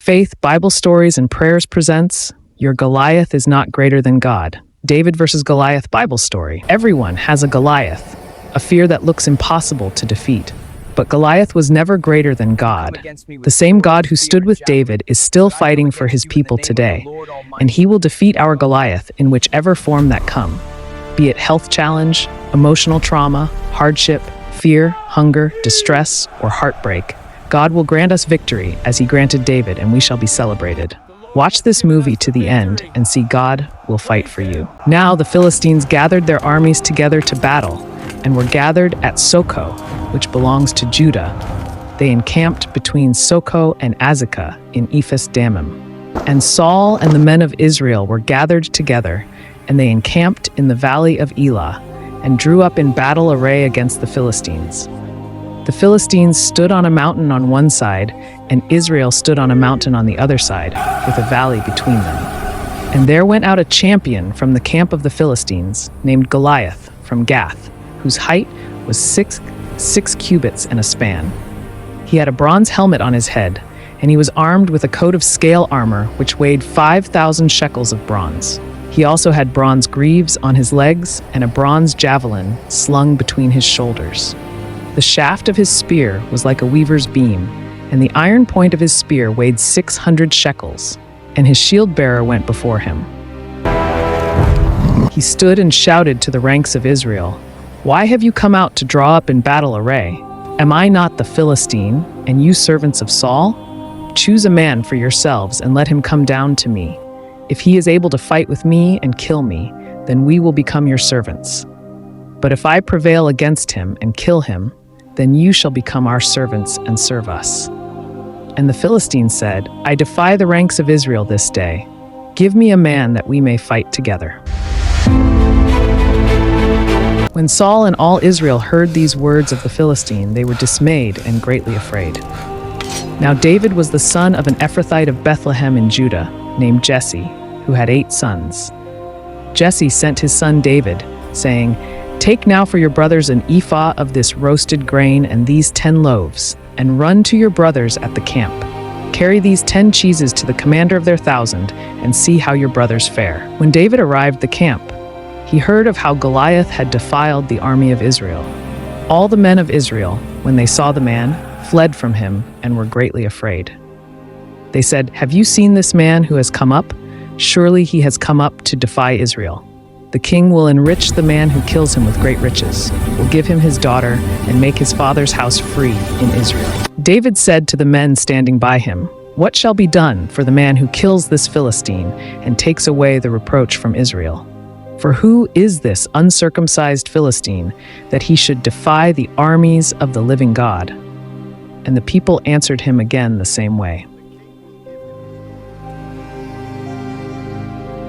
Faith, Bible Stories, and Prayers presents Your Goliath is Not Greater Than God. David versus Goliath Bible Story. Everyone has a Goliath, a fear that looks impossible to defeat. But Goliath was never greater than God. The same God who stood with David is still fighting for his people today, and he will defeat our Goliath in whichever form that come. Be it health challenge, emotional trauma, hardship, fear, hunger, distress, or heartbreak, God will grant us victory as he granted David, and we shall be celebrated. Watch this movie to the end and see God will fight for you. Now the Philistines gathered their armies together to battle and were gathered at Soko, which belongs to Judah. They encamped between Soko and Azekah in Ephes Dammim. And Saul and the men of Israel were gathered together, and they encamped in the valley of Elah and drew up in battle array against the Philistines. The Philistines stood on a mountain on one side, and Israel stood on a mountain on the other side, with a valley between them. And there went out a champion from the camp of the Philistines, named Goliath, from Gath, whose height was six cubits and a span. He had a bronze helmet on his head, and he was armed with a coat of scale armor which weighed 5,000 shekels of bronze. He also had bronze greaves on his legs and a bronze javelin slung between his shoulders. The shaft of his spear was like a weaver's beam, and the iron point of his spear weighed 600 shekels, and his shield-bearer went before him. He stood and shouted to the ranks of Israel, "Why have you come out to draw up in battle array? Am I not the Philistine, and you servants of Saul? Choose a man for yourselves and let him come down to me. If he is able to fight with me and kill me, then we will become your servants. But if I prevail against him and kill him, then you shall become our servants and serve us." And the Philistine said, "I defy the ranks of Israel this day. Give me a man that we may fight together." When Saul and all Israel heard these words of the Philistine, they were dismayed and greatly afraid. Now David was the son of an Ephrathite of Bethlehem in Judah, named Jesse, who had 8 sons. Jesse sent his son David, saying, "Take now for your brothers an ephah of this roasted grain and these 10 loaves, and run to your brothers at the camp. Carry these 10 cheeses to the commander of their 1,000, and see how your brothers fare." When David arrived at the camp, he heard of how Goliath had defiled the army of Israel. All the men of Israel, when they saw the man, fled from him and were greatly afraid. They said, "Have you seen this man who has come up? Surely he has come up to defy Israel. The king will enrich the man who kills him with great riches, will give him his daughter, and make his father's house free in Israel." David said to the men standing by him, "What shall be done for the man who kills this Philistine and takes away the reproach from Israel? For who is this uncircumcised Philistine that he should defy the armies of the living God?" And the people answered him again the same way.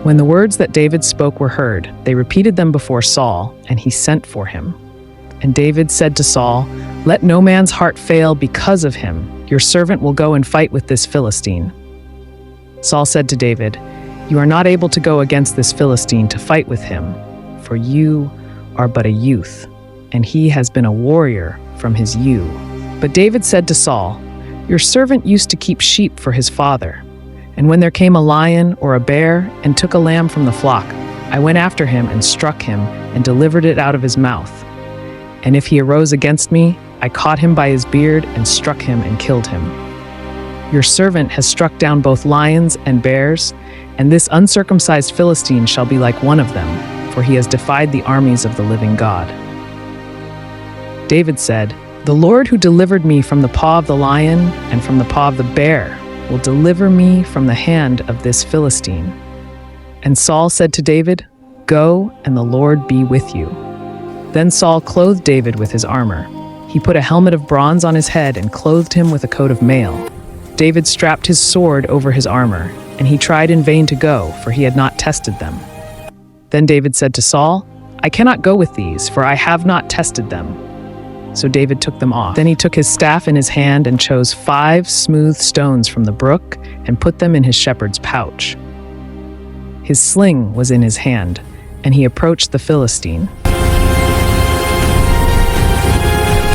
When the words that David spoke were heard, they repeated them before Saul, and he sent for him. And David said to Saul, "Let no man's heart fail because of him. Your servant will go and fight with this Philistine." Saul said to David, "You are not able to go against this Philistine to fight with him, for you are but a youth, and he has been a warrior from his youth." But David said to Saul, "Your servant used to keep sheep for his father. And when there came a lion or a bear and took a lamb from the flock, I went after him and struck him and delivered it out of his mouth. And if he arose against me, I caught him by his beard and struck him and killed him. Your servant has struck down both lions and bears, and this uncircumcised Philistine shall be like one of them, for he has defied the armies of the living God." David said, "The Lord who delivered me from the paw of the lion and from the paw of the bear will deliver me from the hand of this Philistine." And Saul said to David, "Go, and the Lord be with you." Then Saul clothed David with his armor. He put a helmet of bronze on his head and clothed him with a coat of mail. David strapped his sword over his armor, and he tried in vain to go, for he had not tested them. Then David said to Saul, "I cannot go with these, for I have not tested them." So David took them off. Then he took his staff in his hand and chose 5 smooth stones from the brook and put them in his shepherd's pouch. His sling was in his hand, and he approached the Philistine.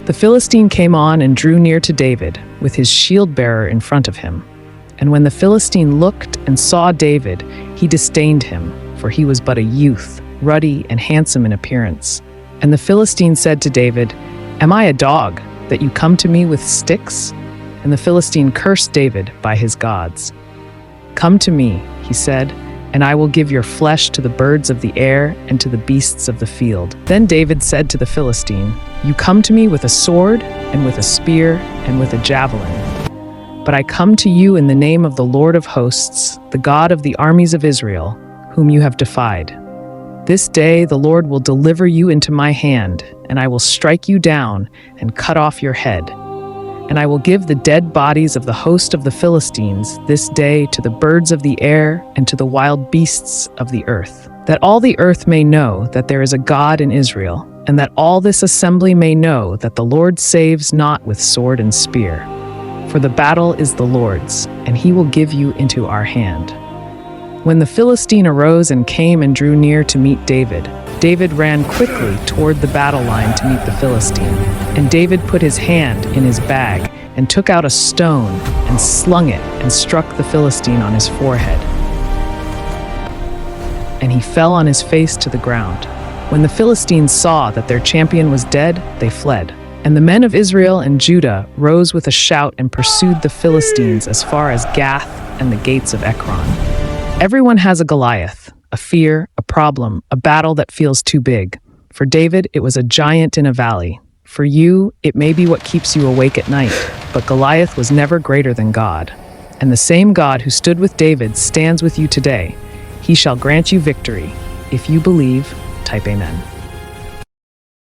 The Philistine came on and drew near to David, with his shield-bearer in front of him. And when the Philistine looked and saw David, he disdained him, for he was but a youth, ruddy and handsome in appearance. And the Philistine said to David, "Am I a dog, that you come to me with sticks?" And the Philistine cursed David by his gods. "Come to me," he said, "and I will give your flesh to the birds of the air and to the beasts of the field." Then David said to the Philistine, "You come to me with a sword and with a spear and with a javelin. But I come to you in the name of the Lord of hosts, the God of the armies of Israel, whom you have defied. This day the Lord will deliver you into my hand, and I will strike you down and cut off your head. And I will give the dead bodies of the host of the Philistines this day to the birds of the air and to the wild beasts of the earth, that all the earth may know that there is a God in Israel, and that all this assembly may know that the Lord saves not with sword and spear. For the battle is the Lord's, and he will give you into our hand." When the Philistine arose and came and drew near to meet David, David ran quickly toward the battle line to meet the Philistine. And David put his hand in his bag and took out a stone and slung it and struck the Philistine on his forehead. And he fell on his face to the ground. When the Philistines saw that their champion was dead, they fled. And the men of Israel and Judah rose with a shout and pursued the Philistines as far as Gath and the gates of Ekron. Everyone has a Goliath, a fear, a problem, a battle that feels too big. For David, it was a giant in a valley. For you, it may be what keeps you awake at night, but Goliath was never greater than God. And the same God who stood with David stands with you today. He shall grant you victory. If you believe, type Amen.